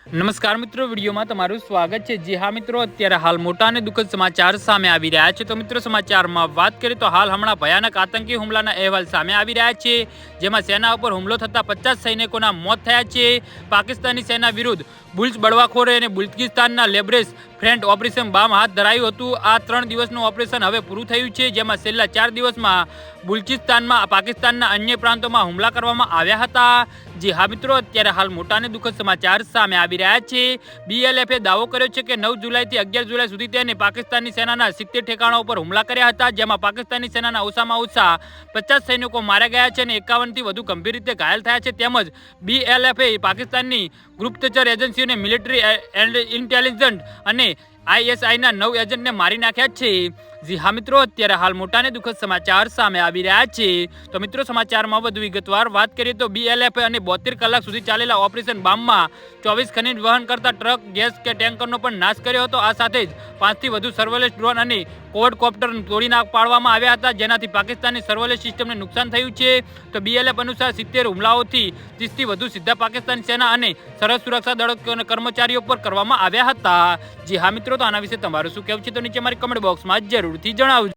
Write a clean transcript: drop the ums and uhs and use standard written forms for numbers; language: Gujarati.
નમસ્કાર મિત્રો, વિડીયોમાં તમારું સ્વાગત છે। જી હા મિત્રો, અત્યારે હાલ મોટા અને દુઃખદ સમાચાર સામે આવી રહ્યા છે। તો મિત્રો, સમાચારમાં વાત કરીએ તો હાલ હમણાં ભયાનક આતંકી હુમલાના અહેવાલ સામે આવી રહ્યા છે, જેમાં સેના ઉપર હુમલો થતા 50 સૈનિકોના મોત થયા છે। પાકિસ્તાની સેના વિરુદ્ધ બુલ્ચ બળવાખોરે અને બલુચિસ્તાનના લેબ્રેસ ફ્રન્ટ ઓપરેશન બામ હાથ ધરાયું હતું। આ 3 દિવસનું ઓપરેશન હવે પૂરું થયું છે, જેમાં છેલ્લા 4 દિવસમાં બલુચિસ્તાનમાં પાકિસ્તાનના અન્ય પ્રાંતોમાં હુમલા કરવામાં આવ્યા હતા। જી હા મિત્રો, અત્યારે હાલ મોટા અને દુઃખદ સમાચાર સામે આવી રહ્યા છે। બીએલએફે દાવો કર્યો છે કે 9 જુલાઈથી 11 જુલાઈ સુધી તેને પાકિસ્તાની સેનાના 70 ઠેકાણા ઉપર હુમલા કર્યા હતા, જેમાં પાકિસ્તાની સેનાના ઓછામાં ઓછા 50 સૈનિકો માર્યા ગયા છે અને 51થી વધુ ગંભીર રીતે ઘાયલ થયા છે। તેમજ બીએલએફે પાકિસ્તાનની ગુપ્તચર એજન્સીઓને મિલિટરી ઇન્ટેલિજન્સ અને આઈએસઆઈના 9 એજન્ટને મારી નાખ્યા છે। જી હા મિત્રો, અત્યારે હાલ મોટા અને દુઃખદ સમાચાર સામે આવી રહ્યા છે। તો મિત્રો, સમાચારમાં વધુ વિગતવાર વાત કરીએ તો બીએલએફ અને 72 કલાક સુધી ચાલેલા ઓપરેશન બામમાં 24 ખનીજ વહન કરતા ટ્રક, ગેસ કે ટેન્કરનો પણ નાશ કર્યો હતો। આ સાથે જ 5થી વધુ સર્વેલન્સ ડ્રોન અને ક્વોડકોપ્ટર તોડી પાડવામાં આવ્યા હતા, જેનાથી પાકિસ્તાની સર્વેલન્સ સિસ્ટમને નુકસાન થયું છે। તો બીએલએફ અનુસાર 70 હુમલાઓથી 30થી વધુ સીધા પાકિસ્તાની સેના અને સરહદ સુરક્ષા દળો કર્મચારીઓ પર કરવામાં આવ્યા હતા। જી હા મિત્રો, તો આના વિશે તમારું શું કહેવું છે તો નીચે મારી કમેન્ટ બોક્સમાં જરૂરથી જણાવજો।